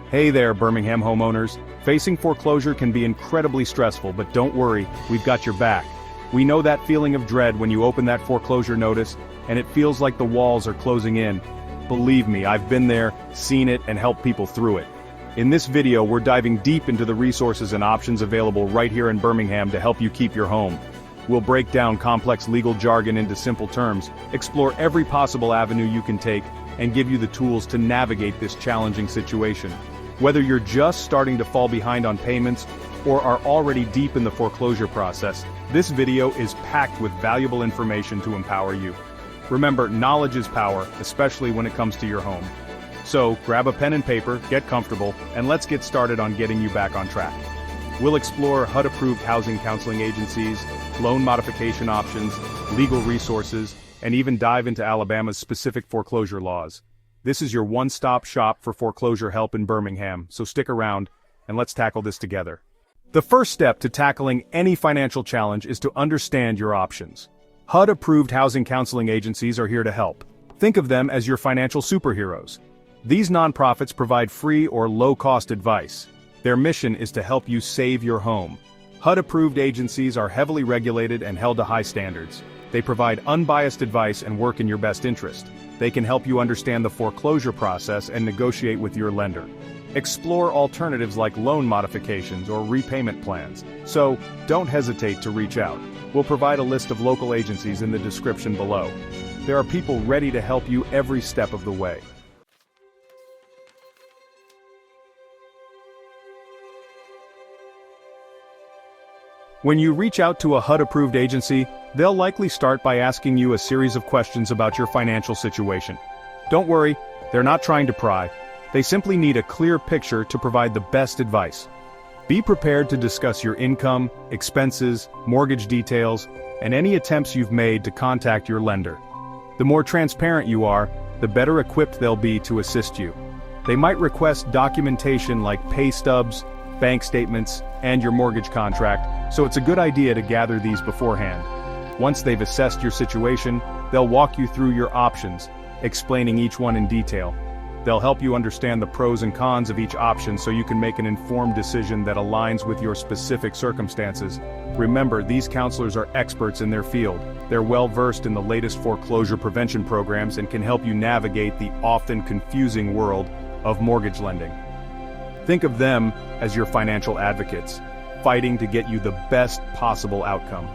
Hey there, Birmingham homeowners. Facing foreclosure can be incredibly stressful, but don't worry, we've got your back. We know that feeling of dread when you open that foreclosure notice, and it feels like the walls are closing in. Believe me, I've been there, seen it, and helped people through it. In this video, we're diving deep into the resources and options available right here in Birmingham to help you keep your home. We'll break down complex legal jargon into simple terms, explore every possible avenue you can take, and give you the tools to navigate this challenging situation. Whether you're just starting to fall behind on payments or are already deep in the foreclosure process, this video is packed with valuable information to empower you. Remember, knowledge is power, especially when it comes to your home. So, grab a pen and paper, get comfortable, and let's get started on getting you back on track. We'll explore HUD-approved housing counseling agencies, loan modification options, legal resources, and even dive into Alabama's specific foreclosure laws. This is your one-stop shop for foreclosure help in Birmingham, so stick around, and let's tackle this together. The first step to tackling any financial challenge is to understand your options. HUD-approved housing counseling agencies are here to help. Think of them as your financial superheroes. These nonprofits provide free or low-cost advice. Their mission is to help you save your home. HUD-approved agencies are heavily regulated and held to high standards. They provide unbiased advice and work in your best interest. They can help you understand the foreclosure process and negotiate with your lender. Explore alternatives like loan modifications or repayment plans. So, don't hesitate to reach out. We'll provide a list of local agencies in the description below. There are people ready to help you every step of the way. When you reach out to a HUD-approved agency, they'll likely start by asking you a series of questions about your financial situation. Don't worry, they're not trying to pry. They simply need a clear picture to provide the best advice. Be prepared to discuss your income, expenses, mortgage details, and any attempts you've made to contact your lender. The more transparent you are, the better equipped they'll be to assist you. They might request documentation like pay stubs, bank statements, and your mortgage contract, so it's a good idea to gather these beforehand. Once they've assessed your situation, they'll walk you through your options, explaining each one in detail. They'll help you understand the pros and cons of each option so you can make an informed decision that aligns with your specific circumstances. Remember, these counselors are experts in their field. They're well-versed in the latest foreclosure prevention programs and can help you navigate the often confusing world of mortgage lending. Think of them as your financial advocates, fighting to get you the best possible outcome.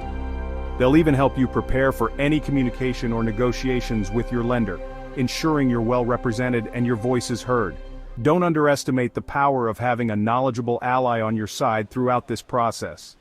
They'll even help you prepare for any communication or negotiations with your lender, ensuring you're well represented and your voice is heard. Don't underestimate the power of having a knowledgeable ally on your side throughout this process.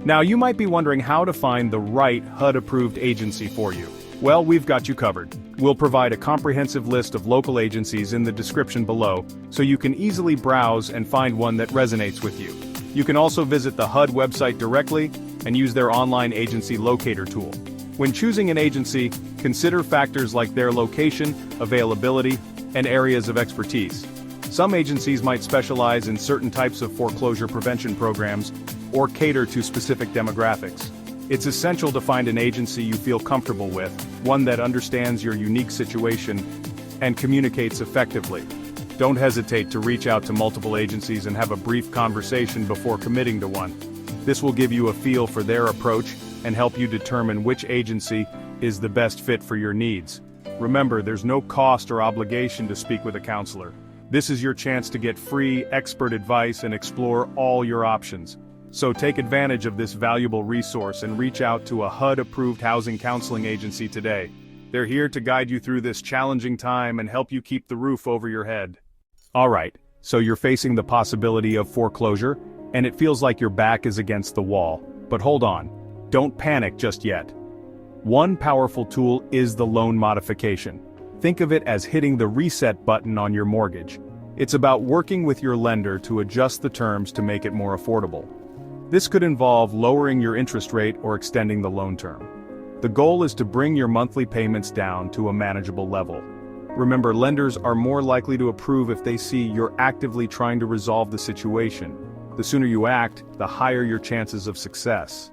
Now, you might be wondering how to find the right HUD-approved agency for you. Well, we've got you covered. We'll provide a comprehensive list of local agencies in the description below, so you can easily browse and find one that resonates with you. You can also visit the HUD website directly and use their online agency locator tool. When choosing an agency, consider factors like their location, availability, and areas of expertise. Some agencies might specialize in certain types of foreclosure prevention programs or cater to specific demographics. It's essential to find an agency you feel comfortable with, one that understands your unique situation and communicates effectively. Don't hesitate to reach out to multiple agencies and have a brief conversation before committing to one. This will give you a feel for their approach and help you determine which agency is the best fit for your needs. Remember, there's no cost or obligation to speak with a counselor. This is your chance to get free, expert advice and explore all your options. So take advantage of this valuable resource and reach out to a HUD-approved housing counseling agency today. They're here to guide you through this challenging time and help you keep the roof over your head. Alright, so you're facing the possibility of foreclosure, and it feels like your back is against the wall. But hold on, don't panic just yet. One powerful tool is the loan modification. Think of it as hitting the reset button on your mortgage. It's about working with your lender to adjust the terms to make it more affordable. This could involve lowering your interest rate or extending the loan term. The goal is to bring your monthly payments down to a manageable level. Remember, lenders are more likely to approve if they see you're actively trying to resolve the situation. The sooner you act, the higher your chances of success.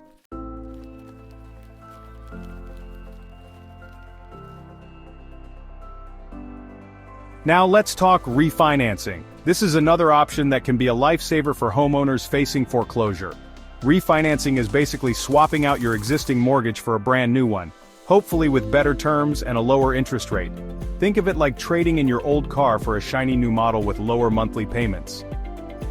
Now let's talk refinancing. This is another option that can be a lifesaver for homeowners facing foreclosure. Refinancing is basically swapping out your existing mortgage for a brand new one, hopefully with better terms and a lower interest rate. Think of it like trading in your old car for a shiny new model with lower monthly payments.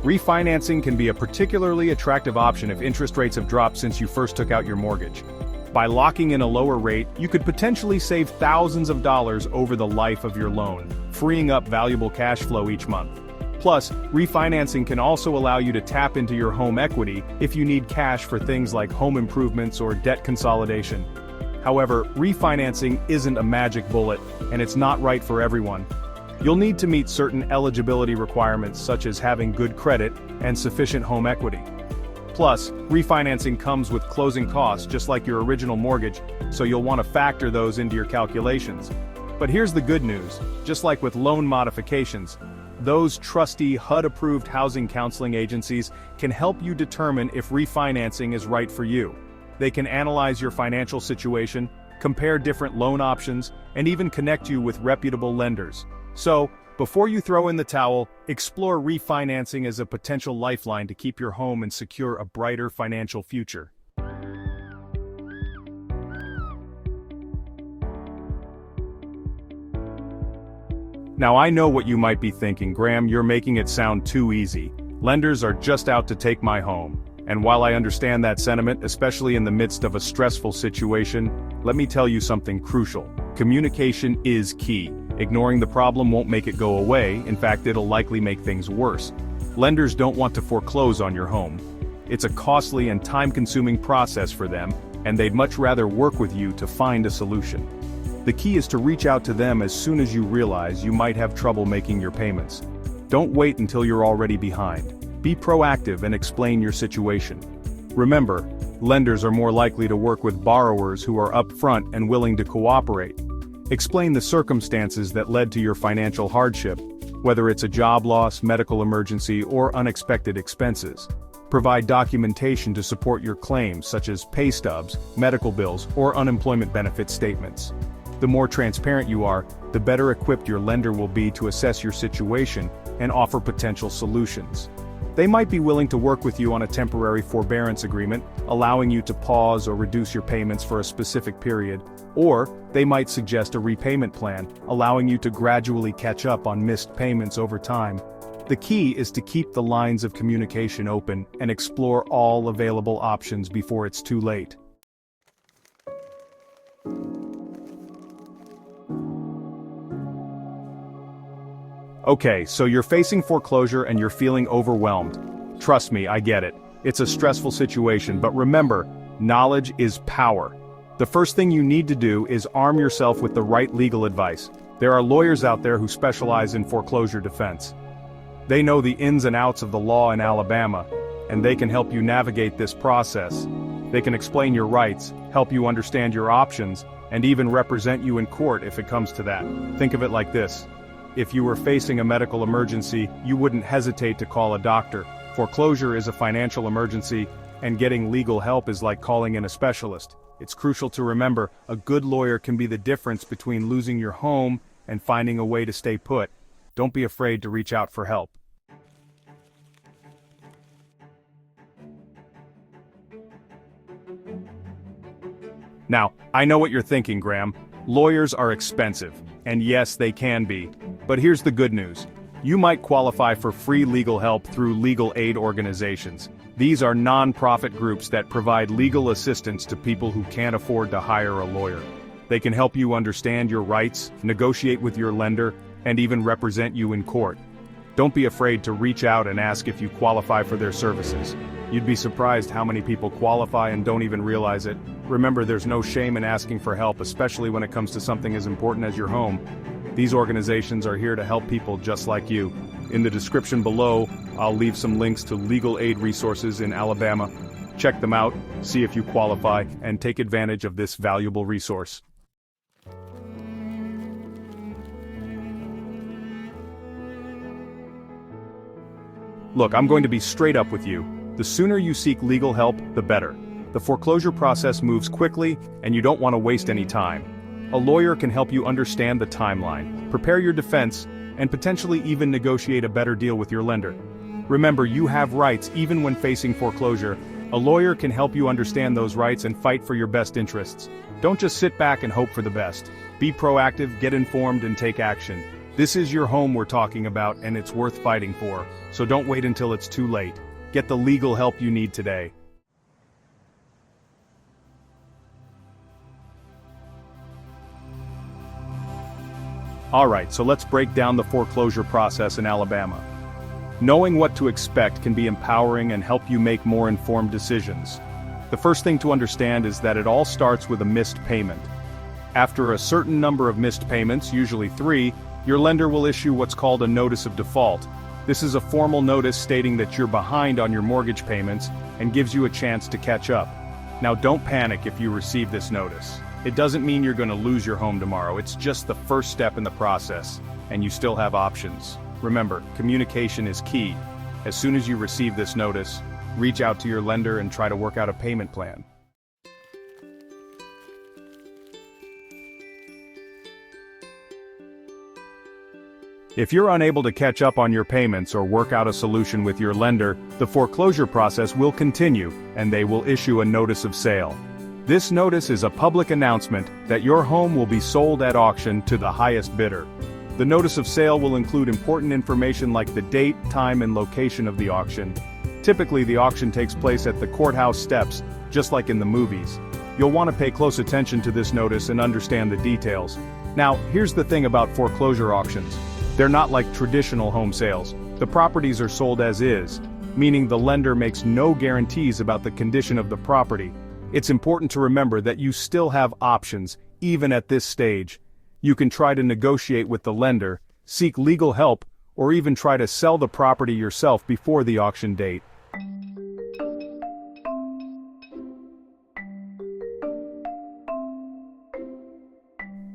Refinancing can be a particularly attractive option if interest rates have dropped since you first took out your mortgage. By locking in a lower rate, you could potentially save thousands of dollars over the life of your loan, freeing up valuable cash flow each month. Plus, refinancing can also allow you to tap into your home equity if you need cash for things like home improvements or debt consolidation. However, refinancing isn't a magic bullet, and it's not right for everyone. You'll need to meet certain eligibility requirements such as having good credit and sufficient home equity. Plus, refinancing comes with closing costs just like your original mortgage, so you'll want to factor those into your calculations. But here's the good news: just like with loan modifications, those trusty HUD-approved housing counseling agencies can help you determine if refinancing is right for you. They can analyze your financial situation, compare different loan options, and even connect you with reputable lenders. So, before you throw in the towel, explore refinancing as a potential lifeline to keep your home and secure a brighter financial future. Now I know what you might be thinking, Graham, you're making it sound too easy. Lenders are just out to take my home. And while I understand that sentiment, especially in the midst of a stressful situation, let me tell you something crucial. Communication is key. Ignoring the problem won't make it go away, in fact it'll likely make things worse. Lenders don't want to foreclose on your home. It's a costly and time-consuming process for them, and they'd much rather work with you to find a solution. The key is to reach out to them as soon as you realize you might have trouble making your payments. Don't wait until you're already behind. Be proactive and explain your situation. Remember, lenders are more likely to work with borrowers who are upfront and willing to cooperate. Explain the circumstances that led to your financial hardship, whether it's a job loss, medical emergency, or unexpected expenses. Provide documentation to support your claims such as pay stubs, medical bills, or unemployment benefit statements. The more transparent you are, the better equipped your lender will be to assess your situation and offer potential solutions. They might be willing to work with you on a temporary forbearance agreement, allowing you to pause or reduce your payments for a specific period, or they might suggest a repayment plan, allowing you to gradually catch up on missed payments over time. The key is to keep the lines of communication open and explore all available options before it's too late. Okay, so you're facing foreclosure and you're feeling overwhelmed. Trust me, I get it. It's a stressful situation, but remember, knowledge is power. The first thing you need to do is arm yourself with the right legal advice. There are lawyers out there who specialize in foreclosure defense. They know the ins and outs of the law in Alabama, and they can help you navigate this process. They can explain your rights, help you understand your options, and even represent you in court if it comes to that. Think of it like this. If you were facing a medical emergency, you wouldn't hesitate to call a doctor. Foreclosure is a financial emergency, and getting legal help is like calling in a specialist. It's crucial to remember, a good lawyer can be the difference between losing your home and finding a way to stay put. Don't be afraid to reach out for help. Now, I know what you're thinking, Graham. Lawyers are expensive, and yes, they can be. But here's the good news. You might qualify for free legal help through legal aid organizations. These are non-profit groups that provide legal assistance to people who can't afford to hire a lawyer. They can help you understand your rights, negotiate with your lender, and even represent you in court. Don't be afraid to reach out and ask if you qualify for their services. You'd be surprised how many people qualify and don't even realize it. Remember, there's no shame in asking for help, especially when it comes to something as important as your home. These organizations are here to help people just like you. In the description below, I'll leave some links to legal aid resources in Alabama. Check them out, see if you qualify, and take advantage of this valuable resource. Look, I'm going to be straight up with you. The sooner you seek legal help, the better. The foreclosure process moves quickly, and you don't want to waste any time. A lawyer can help you understand the timeline, prepare your defense, and potentially even negotiate a better deal with your lender. Remember, you have rights even when facing foreclosure. A lawyer can help you understand those rights and fight for your best interests. Don't just sit back and hope for the best. Be proactive, get informed, and take action. This is your home we're talking about, and it's worth fighting for. So don't wait until it's too late. Get the legal help you need today. Alright, so let's break down the foreclosure process in Alabama. Knowing what to expect can be empowering and help you make more informed decisions. The first thing to understand is that it all starts with a missed payment. After a certain number of missed payments, usually 3, your lender will issue what's called a notice of default. This is a formal notice stating that you're behind on your mortgage payments and gives you a chance to catch up. Now don't panic if you receive this notice. It doesn't mean you're going to lose your home tomorrow. It's just the first step in the process, and you still have options. Remember, communication is key. As soon as you receive this notice, reach out to your lender and try to work out a payment plan. If you're unable to catch up on your payments or work out a solution with your lender, the foreclosure process will continue, and they will issue a notice of sale. This notice is a public announcement that your home will be sold at auction to the highest bidder. The notice of sale will include important information like the date, time, and location of the auction. Typically, the auction takes place at the courthouse steps, just like in the movies. You'll want to pay close attention to this notice and understand the details. Now, here's the thing about foreclosure auctions. They're not like traditional home sales. The properties are sold as is, meaning the lender makes no guarantees about the condition of the property. It's important to remember that you still have options, even at this stage. You can try to negotiate with the lender, seek legal help, or even try to sell the property yourself before the auction date.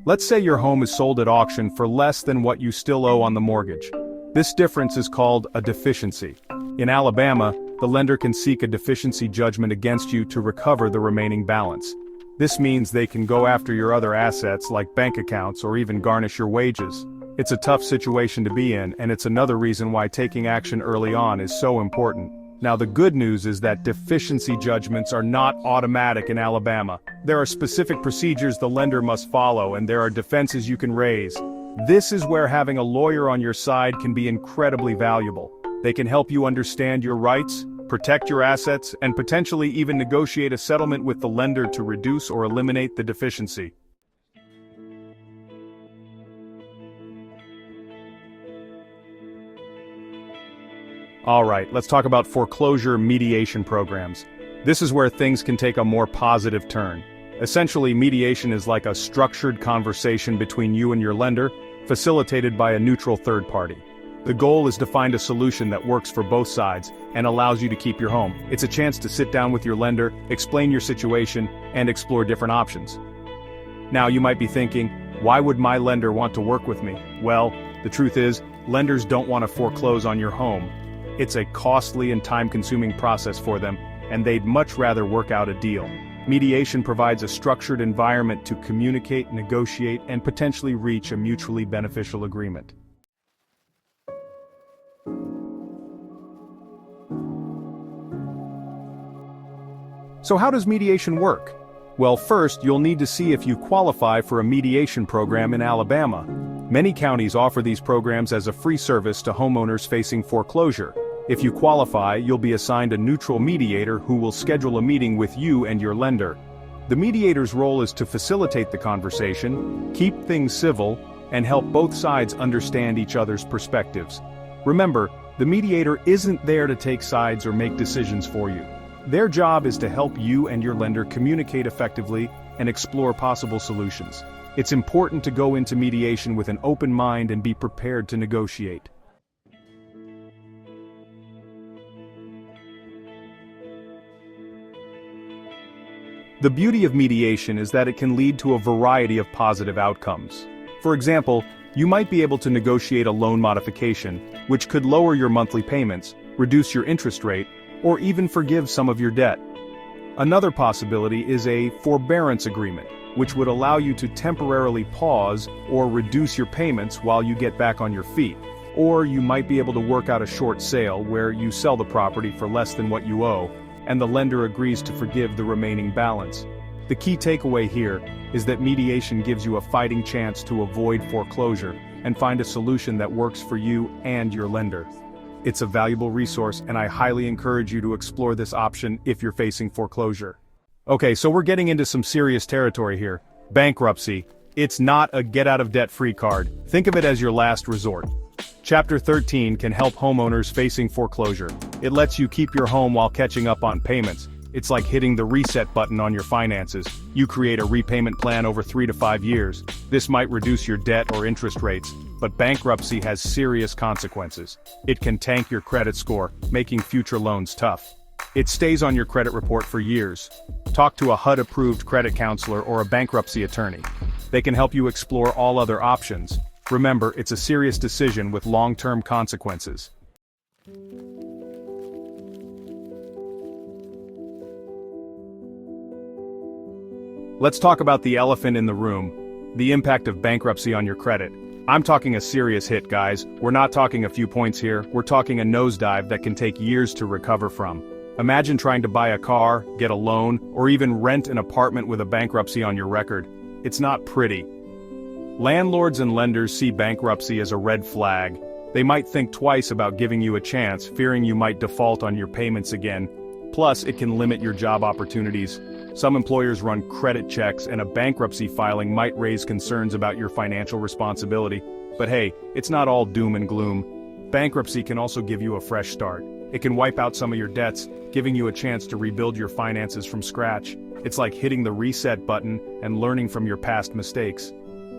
Let's say your home is sold at auction for less than what you still owe on the mortgage. This difference is called a deficiency. In Alabama, the lender can seek a deficiency judgment against you to recover the remaining balance. This means they can go after your other assets like bank accounts or even garnish your wages. It's a tough situation to be in, and it's another reason why taking action early on is so important. Now the good news is that deficiency judgments are not automatic in Alabama. There are specific procedures the lender must follow, and there are defenses you can raise. This is where having a lawyer on your side can be incredibly valuable. They can help you understand your rights, protect your assets, and potentially even negotiate a settlement with the lender to reduce or eliminate the deficiency. Alright, let's talk about foreclosure mediation programs. This is where things can take a more positive turn. Essentially, mediation is like a structured conversation between you and your lender, facilitated by a neutral third party. The goal is to find a solution that works for both sides and allows you to keep your home. It's a chance to sit down with your lender, explain your situation, and explore different options. Now you might be thinking, why would my lender want to work with me? Well, the truth is, lenders don't want to foreclose on your home. It's a costly and time-consuming process for them, and they'd much rather work out a deal. Mediation provides a structured environment to communicate, negotiate, and potentially reach a mutually beneficial agreement. So how does mediation work? Well, first, you'll need to see if you qualify for a mediation program in Alabama. Many counties offer these programs as a free service to homeowners facing foreclosure. If you qualify, you'll be assigned a neutral mediator who will schedule a meeting with you and your lender. The mediator's role is to facilitate the conversation, keep things civil, and help both sides understand each other's perspectives. Remember, the mediator isn't there to take sides or make decisions for you. Their job is to help you and your lender communicate effectively and explore possible solutions. It's important to go into mediation with an open mind and be prepared to negotiate. The beauty of mediation is that it can lead to a variety of positive outcomes. For example, you might be able to negotiate a loan modification, which could lower your monthly payments, reduce your interest rate, or even forgive some of your debt. Another possibility is a forbearance agreement. which would allow you to temporarily pause or reduce your payments while you get back on your feet. Or you might be able to work out a short sale where you sell the property for less than what you owe, and the lender agrees to forgive the remaining balance. The key takeaway here is that mediation gives you a fighting chance to avoid foreclosure and find a solution that works for you and your lender. It's a valuable resource, and I highly encourage you to explore this option if you're facing foreclosure. Okay, so we're getting into some serious territory here. Bankruptcy. It's not a get-out-of-debt-free card. Think of it as your last resort. Chapter 13 can help homeowners facing foreclosure. It lets you keep your home while catching up on payments. It's like hitting the reset button on your finances. You create a repayment plan over 3 to 5 years. This might reduce your debt or interest rates, but bankruptcy has serious consequences. It can tank your credit score, making future loans tough. It stays on your credit report for years. Talk to a HUD-approved credit counselor or a bankruptcy attorney. They can help you explore all other options. Remember, it's a serious decision with long-term consequences. Let's talk about the elephant in the room, the impact of bankruptcy on your credit. I'm talking a serious hit, guys. We're not talking a few points here, we're talking a nosedive that can take years to recover from. Imagine trying to buy a car, get a loan, or even rent an apartment with a bankruptcy on your record. It's not pretty. Landlords and lenders see bankruptcy as a red flag. They might think twice about giving you a chance, fearing you might default on your payments again. Plus, it can limit your job opportunities. Some employers run credit checks, and a bankruptcy filing might raise concerns about your financial responsibility. But hey, it's not all doom and gloom. Bankruptcy can also give you a fresh start. It can wipe out some of your debts, giving you a chance to rebuild your finances from scratch. It's like hitting the reset button and learning from your past mistakes.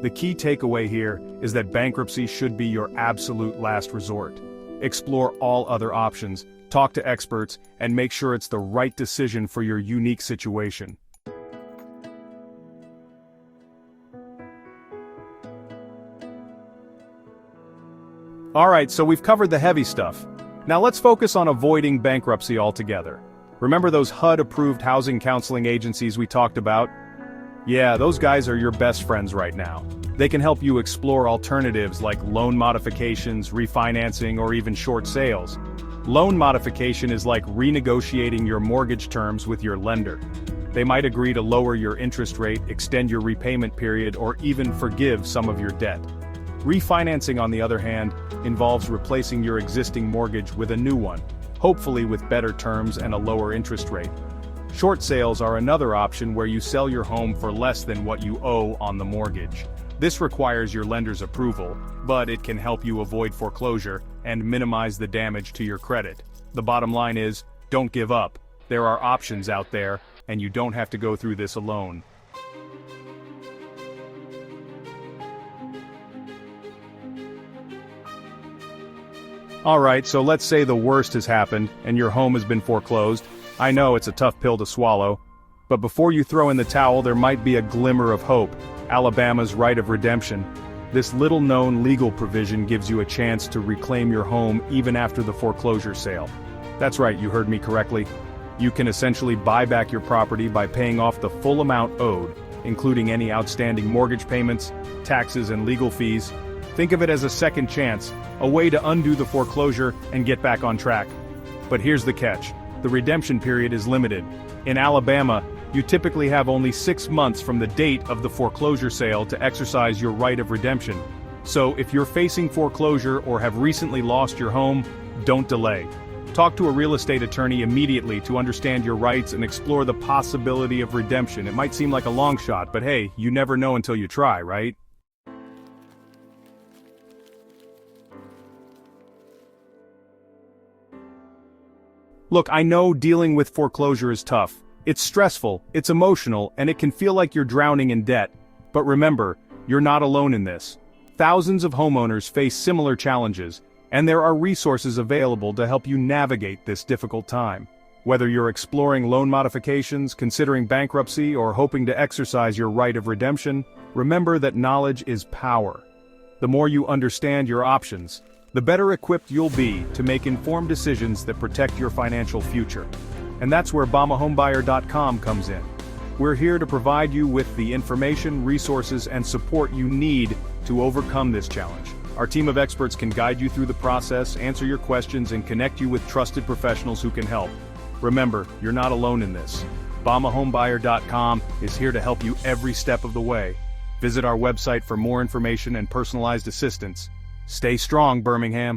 The key takeaway here is that bankruptcy should be your absolute last resort. Explore all other options, talk to experts, and make sure it's the right decision for your unique situation. Alright, so we've covered the heavy stuff. Now let's focus on avoiding bankruptcy altogether. Remember those HUD-approved housing counseling agencies we talked about? Yeah, those guys are your best friends right now. They can help you explore alternatives like loan modifications, refinancing, or even short sales. Loan modification is like renegotiating your mortgage terms with your lender. They might agree to lower your interest rate, extend your repayment period, or even forgive some of your debt. Refinancing, on the other hand, involves replacing your existing mortgage with a new one, hopefully with better terms and a lower interest rate. Short sales are another option where you sell your home for less than what you owe on the mortgage. This requires your lender's approval, but it can help you avoid foreclosure and minimize the damage to your credit. The bottom line is, don't give up. There are options out there, and you don't have to go through this alone. Alright, so let's say the worst has happened, and your home has been foreclosed. I know it's a tough pill to swallow, but before you throw in the towel, there might be a glimmer of hope. Alabama's right of redemption. This little-known legal provision gives you a chance to reclaim your home even after the foreclosure sale. That's right, you heard me correctly. You can essentially buy back your property by paying off the full amount owed, including any outstanding mortgage payments, taxes, and legal fees. Think of it as a second chance, a way to undo the foreclosure and get back on track. But here's the catch. The redemption period is limited. In Alabama, you typically have only 6 months from the date of the foreclosure sale to exercise your right of redemption. So if you're facing foreclosure or have recently lost your home, don't delay. Talk to a real estate attorney immediately to understand your rights and explore the possibility of redemption. It might seem like a long shot, but hey, you never know until you try, right? Look, I know dealing with foreclosure is tough. It's stressful, it's emotional, and it can feel like you're drowning in debt. But remember, you're not alone in this. Thousands of homeowners face similar challenges, and there are resources available to help you navigate this difficult time. Whether you're exploring loan modifications, considering bankruptcy, or hoping to exercise your right of redemption, remember that knowledge is power. The more you understand your options, the better equipped you'll be to make informed decisions that protect your financial future. And that's where BamaHomebuyer.com comes in. We're here to provide you with the information, resources, and support you need to overcome this challenge. Our team of experts can guide you through the process, answer your questions, and connect you with trusted professionals who can help. Remember, you're not alone in this. BamaHomebuyer.com is here to help you every step of the way. Visit our website for more information and personalized assistance. Stay strong, Birmingham.